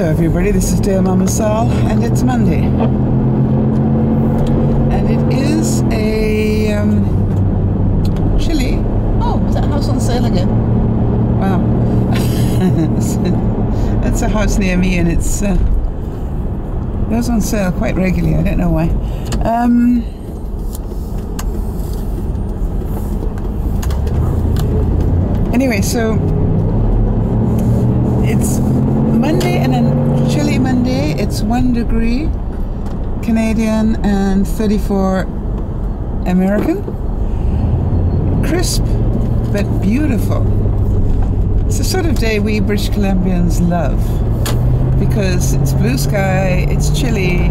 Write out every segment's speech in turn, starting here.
Hello everybody, this is DearMamaSal and it's Monday. And it is a chilly... Oh, is that house on sale again? Wow. That's a house near me and it's goes on sale quite regularly, I don't know why. Anyway, so it's Monday and a chilly Monday. It's 1 degree Canadian and 34 American. Crisp but beautiful. It's the sort of day we British Columbians love because it's blue sky, it's chilly.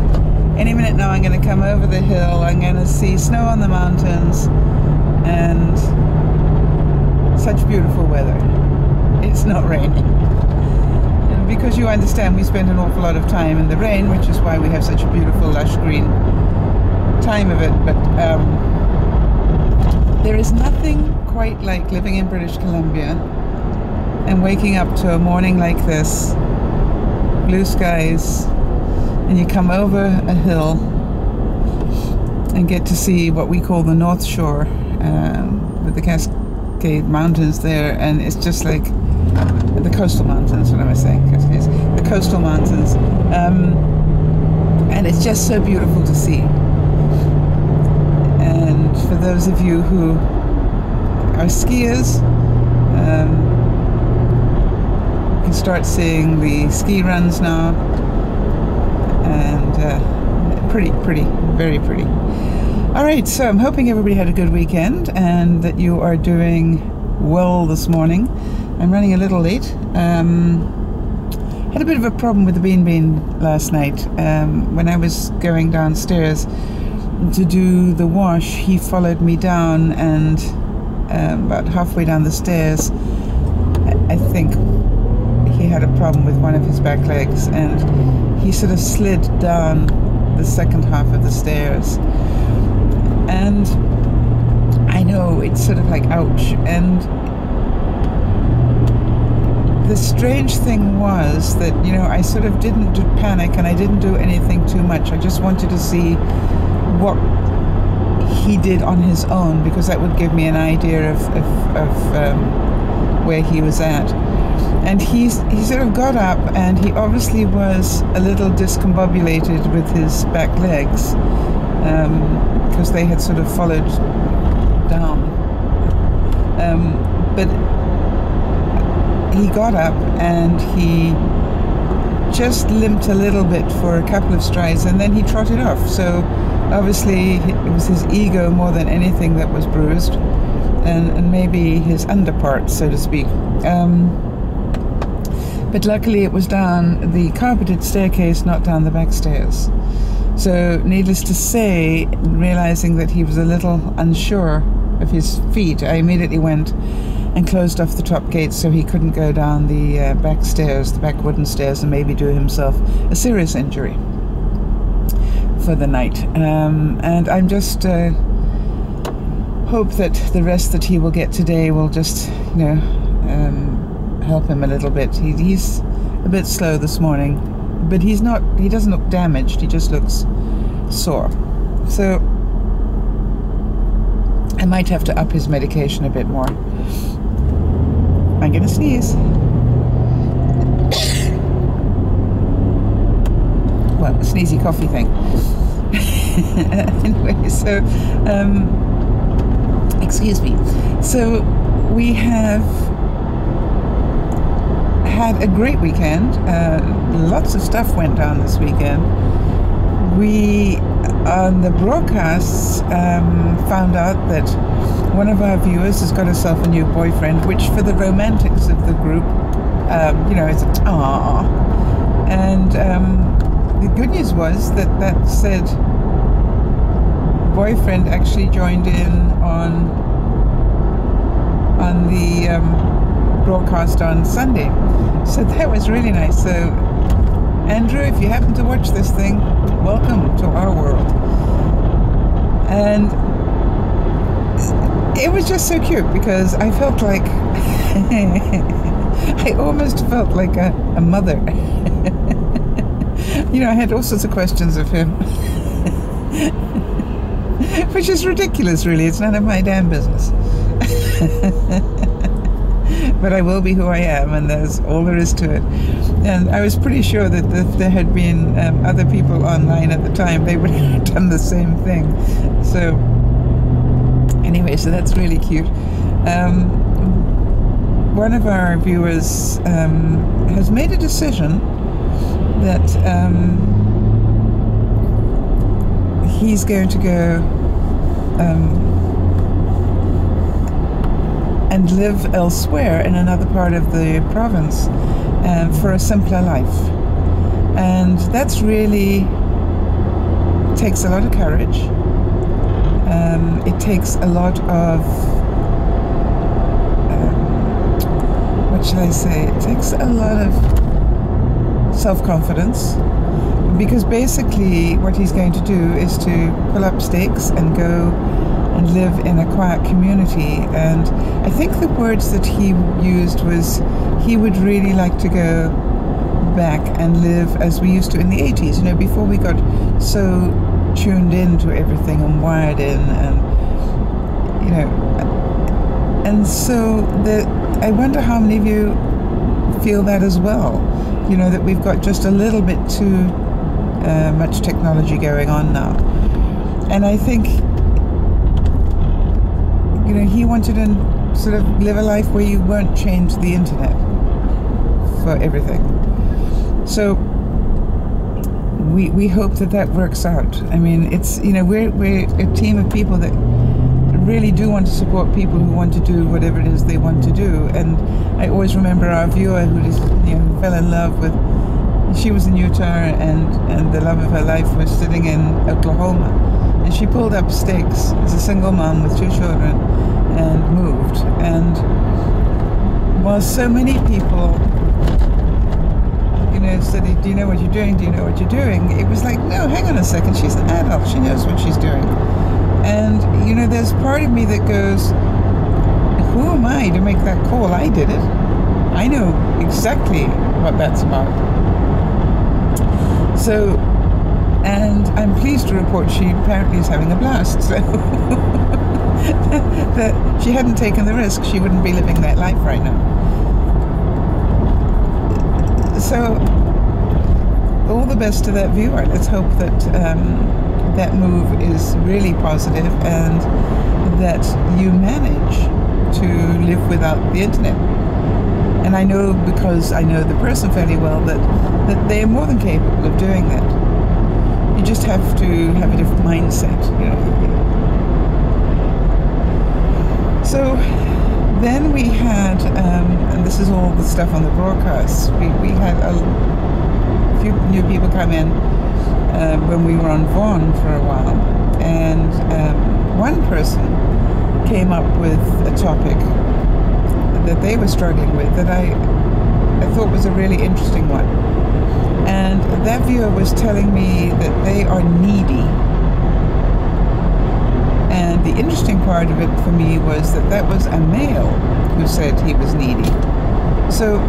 Any minute now I'm going to come over the hill, I'm going to see snow on the mountains and such beautiful weather. It's not raining. And because you understand we spend an awful lot of time in the rain, which is why we have such a beautiful lush green time of it, but there is nothing quite like living in British Columbia and waking up to a morning like this, blue skies, and you come over a hill and get to see what we call the North Shore with the Cascade Mountains there, and it's just like the coastal mountains, what am I saying? It's the coastal mountains, and it's just so beautiful to see. And for those of you who are skiers, you can start seeing the ski runs now, and pretty, very pretty. All right, so I'm hoping everybody had a good weekend and that you are doing well this morning. I'm running a little late. Had a bit of a problem with the bean last night. When I was going downstairs to do the wash, he followed me down, and about halfway down the stairs, I think he had a problem with one of his back legs, and he sort of slid down the second half of the stairs. And I know it's sort of like ouch, and the strange thing was that, you know, I sort of didn't panic and I didn't do anything too much. I just wanted to see what he did on his own, because that would give me an idea of where he was at. And he sort of got up, and he obviously was a little discombobulated with his back legs, because they had sort of followed down. But he got up and he just limped a little bit for a couple of strides, and then he trotted off. So obviously it was his ego more than anything that was bruised, and maybe his underpart, so to speak. But luckily it was down the carpeted staircase, not down the back stairs. So needless to say, realizing that he was a little unsure of his feet, I immediately went and closed off the top gate so he couldn't go down the back stairs, the back wooden stairs, and maybe do himself a serious injury for the night. And I'm just hope that the rest that he will get today will just, you know, help him a little bit. He's a bit slow this morning, but he doesn't look damaged, he just looks sore. So I might have to up his medication a bit more. I'm gonna sneeze. Well, a sneezy coffee thing. Anyway, so excuse me. So we have had a great weekend. Lots of stuff went down this weekend. We, on the broadcasts, found out that one of our viewers has got herself a new boyfriend, which for the romantics of the group, you know, it's a aww. And the good news was that said boyfriend actually joined in on the broadcast on Sunday. So that was really nice. So Andrew, if you happen to watch this thing, welcome to our world. And it was just so cute because I felt like I almost felt like a mother you know, I had all sorts of questions of him. Which is ridiculous, really. It's none of my damn business. But I will be who I am, and that's all there is to it. And I was pretty sure that if there had been other people online at the time, they would have done the same thing. So anyway, so that's really cute. One of our viewers has made a decision that he's going to go and live elsewhere in another part of the province for a simpler life. And that's really takes a lot of courage. It takes a lot of what shall I say? It takes a lot of self-confidence, because basically what he's going to do is to pull up stakes and go and live in a quiet community. And I think the words that he used was he would really like to go back and live as we used to in the 80s, you know, before we got so tuned into everything and wired in, and you know, and so I wonder how many of you feel that as well, you know, that we've got just a little bit too much technology going on now. And I think, you know, he wanted to sort of live a life where you weren't chained to the internet for everything. So we hope that that works out. I mean, it's, you know, we're a team of people that really do want to support people who want to do whatever it is they want to do. And I always remember our viewer who just, you know, fell in love with, she was in Utah, and the love of her life was sitting in Oklahoma, and she pulled up stakes as a single mom with 2 children and moved. And while so many people, you know, said, do you know what you're doing? Do you know what you're doing? It was like, no, hang on a second. She's an adult. She knows what she's doing. And, you know, there's part of me that goes, who am I to make that call? I did it. I know exactly what that's about. So, and I'm pleased to report she apparently is having a blast. So that she hadn't taken the risk, she wouldn't be living that life right now. So all the best to that viewer. Let's hope that that move is really positive, and that you manage to live without the internet. And I know, because I know the person fairly well, that they're more than capable of doing that. You just have to have a different mindset, you know. So then we had, and this is all the stuff on the broadcast, we had a few new people come in when we were on Vaughan for a while, and one person came up with a topic that they were struggling with that I thought was a really interesting one. And that viewer was telling me that they are needy. And the interesting part of it for me was that was a male who said he was needy. So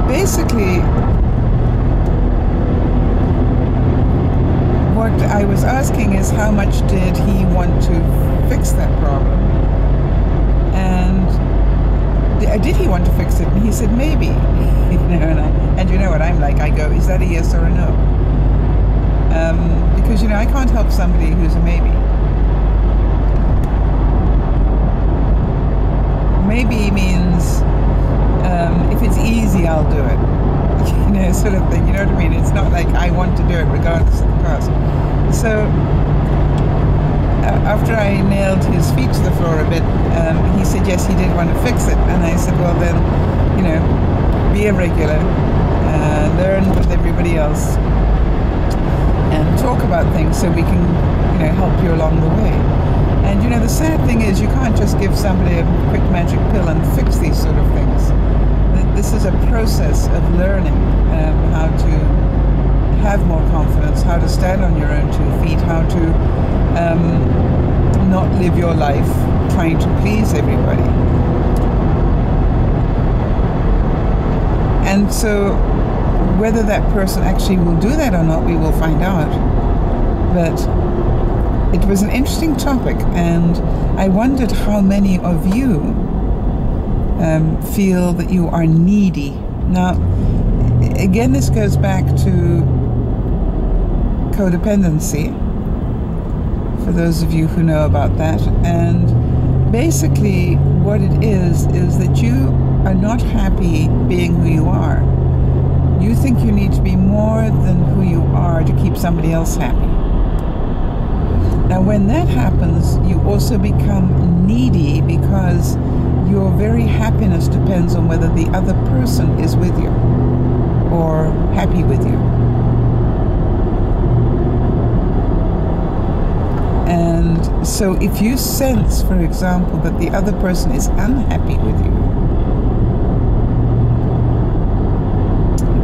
basically, what I was asking is, how much did he want to fix that problem? And did he want to fix it? And he said maybe. You know, and you know what I'm like, I go, is that a yes or a no? Because, you know, I can't help somebody who's a maybe. Maybe means if it's easy, I'll do it. You know, sort of thing, you know what I mean? It's not like I want to do it regardless of the cost. So after I nailed his feet to the floor a bit, he said yes, he did want to fix it. And I said, well then, you know, be a regular, learn with everybody else, and talk about things so we can, you know, help you along the way. And, you know, the sad thing is, you can't just give somebody a quick magic pill and fix these sort of things. This is a process of learning how to have more confidence, how to stand on your own 2 feet, how to not live your life trying to please everybody. And so whether that person actually will do that or not, we will find out. But it was an interesting topic, and I wondered how many of you feel that you are needy. Now, again, this goes back to codependency, for those of you who know about that. And basically what it is that you are not happy being who you are. You think you need to be more than who you are to keep somebody else happy. Now, when that happens, you also become needy because your very happiness depends on whether the other person is with you or happy with you. And so if you sense, for example, that the other person is unhappy with you,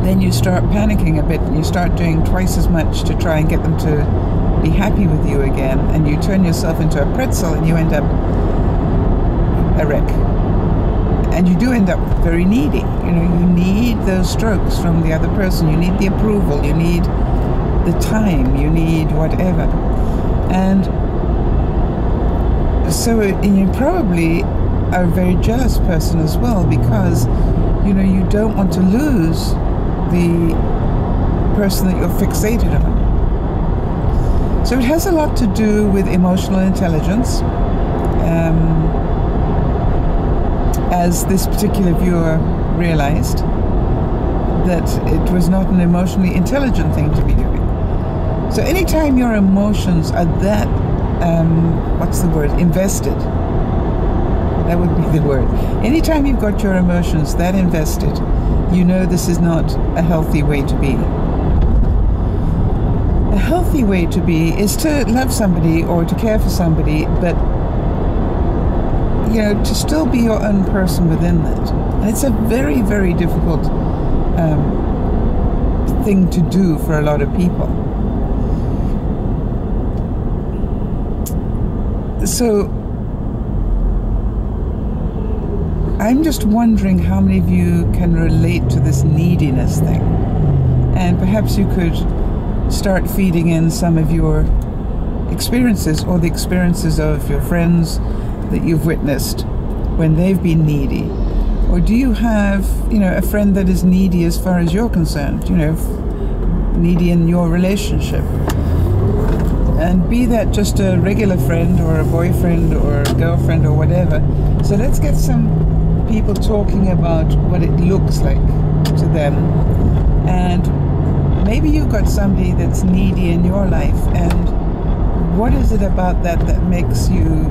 then you start panicking a bit and you start doing twice as much to try and get them to be happy with you again, and you turn yourself into a pretzel and you end up a wreck. And you do end up very needy. You know, you need those strokes from the other person. You need the approval. You need the time. You need whatever. And so you probably are a very jealous person as well, because, you know, you don't want to lose the person that you're fixated on. So it has a lot to do with emotional intelligence. As this particular viewer realized, that it was not an emotionally intelligent thing to be doing. So anytime your emotions are that, invested, that would be the word. Anytime you've got your emotions that invested, you know this is not a healthy way to be. A healthy way to be is to love somebody or to care for somebody, but you know, to still be your own person within that. And it's a very, very difficult thing to do for a lot of people. So I'm just wondering how many of you can relate to this neediness thing. And perhaps you could start feeding in some of your experiences or the experiences of your friends that you've witnessed when they've been needy. Or do you have, you know, a friend that is needy as far as you're concerned, you know, needy in your relationship? And be that just a regular friend or a boyfriend or a girlfriend or whatever. So let's get some people talking about what it looks like to them. And maybe you've got somebody that's needy in your life, and what is it about that that makes you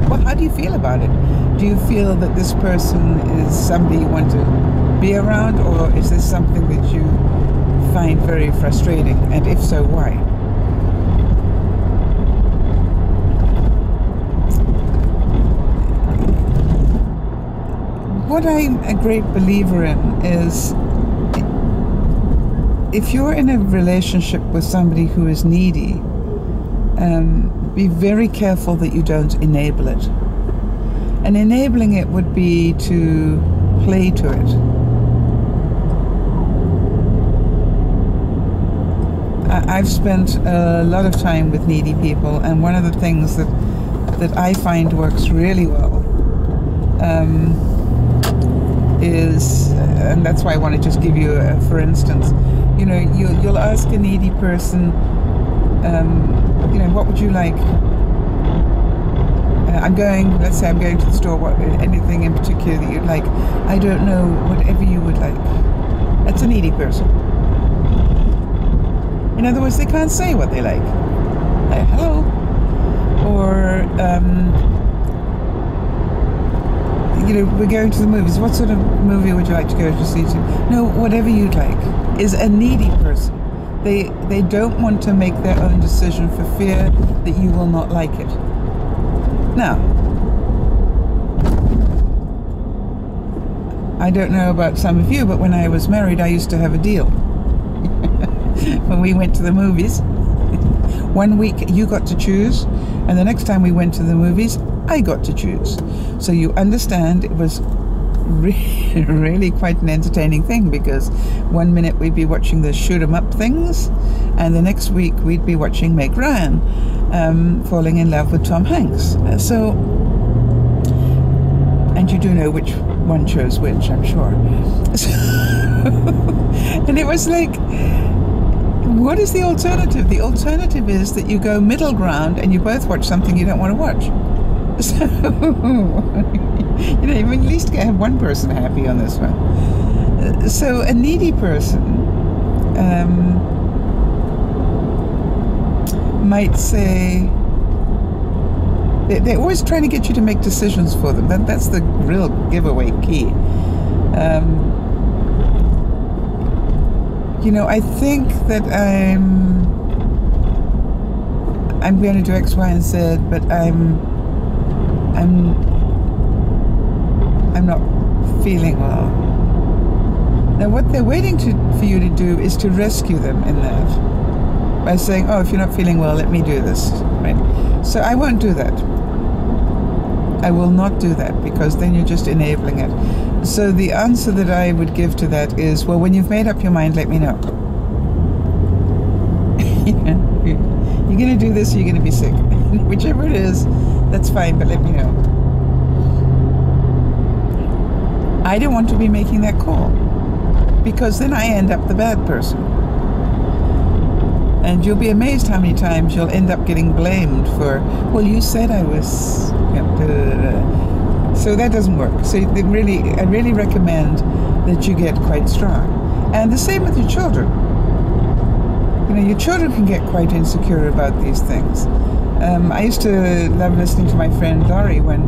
well, how do you feel about it? Do you feel that this person is somebody you want to be around, or is this something that you find very frustrating? And if so, why? What I'm a great believer in is, if you're in a relationship with somebody who is needy, be very careful that you don't enable it. And enabling it would be to play to it. I've spent a lot of time with needy people, and one of the things that I find works really well is, and that's why I want to just give you for instance, you know, you'll ask a needy person, you know, what would you like? Let's say I'm going to the store, anything in particular that you'd like? I don't know, whatever you would like. That's a needy person. In other words, they can't say what they like. Like, hello. Or, you know, we're going to the movies. What sort of movie would you like to go to see? No, whatever you'd like. Is a needy person. They don't want to make their own decision for fear that you will not like it. Now, I don't know about some of you, but when I was married, I used to have a deal. When we went to the movies, 1 week you got to choose, and the next time we went to the movies, I got to choose. So you understand, it was really quite an entertaining thing, because one minute we'd be watching the shoot 'em up things, and the next week we'd be watching Meg Ryan falling in love with Tom Hanks. So, and you do know which one chose which, I'm sure. So, and it was like, what is the alternative? The alternative is that you go middle ground and you both watch something you don't want to watch. So, you know, you at least have one person happy on this one. So a needy person might say, they're always trying to get you to make decisions for them. That's the real giveaway key. You know, I think that I'm going to do X, Y, and Z, but I'm not feeling well. Now, what they're waiting for you to do is to rescue them in that by saying, "Oh, if you're not feeling well, let me do this." Right? So I won't do that. I will not do that, because then you're just enabling it. So the answer that I would give to that is, well, when you've made up your mind, let me know. You're going to do this, or you're going to be sick. Whichever it is, that's fine, but let me know. I don't want to be making that call, because then I end up the bad person. And you'll be amazed how many times you'll end up getting blamed for, well, you said I was, you know, so that doesn't work. So I really recommend that you get quite strong. And the same with your children. You know, your children can get quite insecure about these things. I used to love listening to my friend Laurie when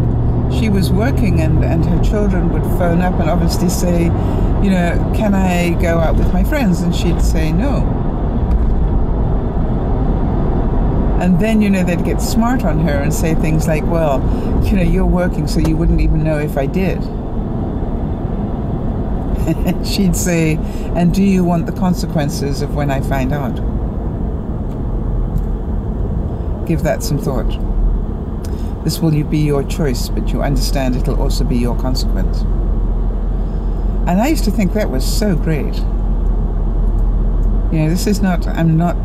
she was working, and her children would phone up and obviously say, you know, can I go out with my friends? And she'd say no. And then, you know, they'd get smart on her and say things like, well, you know, you're working, so you wouldn't even know if I did. And she'd say, and do you want the consequences of when I find out? Give that some thought. This will be your choice, but you understand it'll also be your consequence. And I used to think that was so great. You know, this is not, I'm not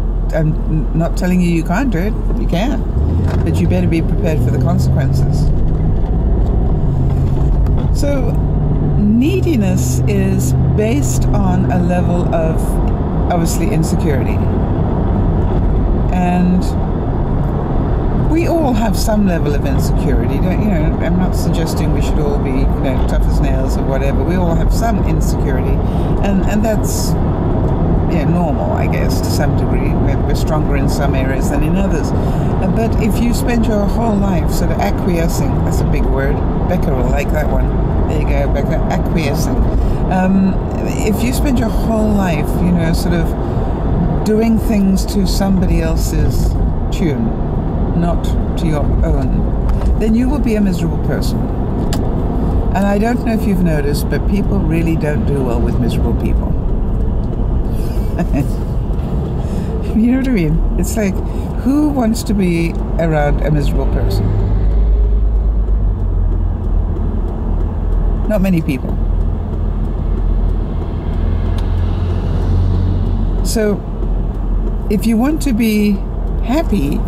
telling you you can't do it. You can. But you better be prepared for the consequences. So, neediness is based on a level of, obviously, insecurity. And we all have some level of insecurity. You know, I'm not suggesting we should all be, you know, tough as nails or whatever. We all have some insecurity. And that's, yeah, normal, I guess, to some degree. We're stronger in some areas than in others. But if you spend your whole life sort of acquiescing, that's a big word. Becca will like that one. There you go, Becca, acquiescing. If you spend your whole life, you know, sort of doing things to somebody else's tune, not to your own, then you will be a miserable person. And I don't know if you've noticed, but people really don't do well with miserable people. You know what I mean? It's like, who wants to be around a miserable person? Not many people. So, if you want to be happy,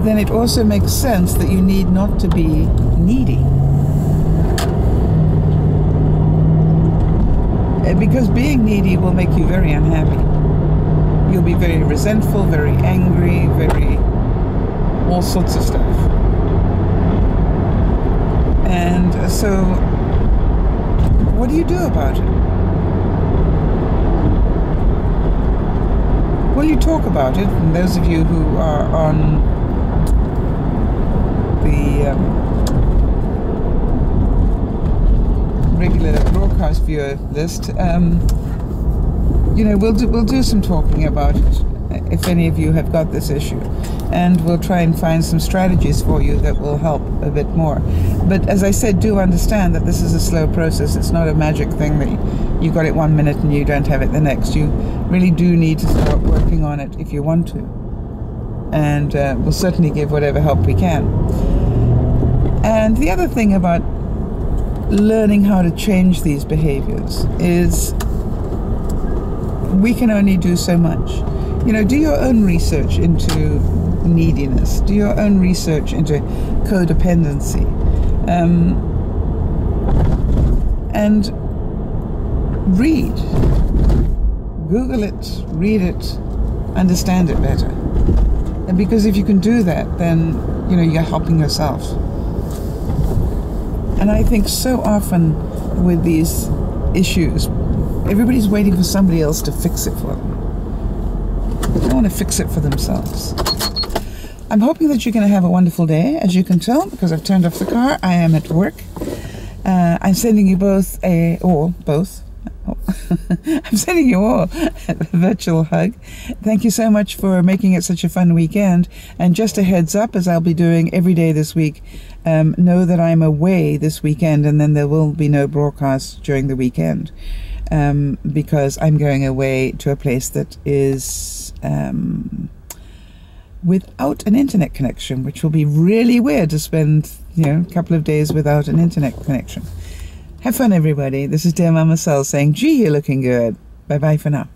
then it also makes sense that you need not to be needy. Because being needy will make you very unhappy. You'll be very resentful, very angry, very all sorts of stuff. And so, what do you do about it? Well, you talk about it, and those of you who are on the regular broadcast viewer list, you know, we'll do some talking about it if any of you have got this issue, and we'll try and find some strategies for you that will help a bit more. But as I said, do understand that this is a slow process. It's not a magic thing that you got it 1 minute and you don't have it the next. You really do need to start working on it if you want to, and we'll certainly give whatever help we can. And the other thing about learning how to change these behaviors is, we can only do so much. You know, do your own research into neediness. Do your own research into codependency. And read. Google it, read it, understand it better. And because if you can do that, then, you know, you're helping yourself. And I think so often with these issues, everybody's waiting for somebody else to fix it for them. They don't want to fix it for themselves. I'm hoping that you're going to have a wonderful day. As you can tell, because I've turned off the car, I am at work. I'm sending you both I'm sending you all a virtual hug. Thank you so much for making it such a fun weekend. And just a heads up, as I'll be doing every day this week, know that I'm away this weekend, and then there will be no broadcast during the weekend, because I'm going away to a place that is without an internet connection, which will be really weird to spend, you know, a couple of days without an internet connection. Have fun, everybody. This is DearMamaSal saying, gee, you're looking good. Bye-bye for now.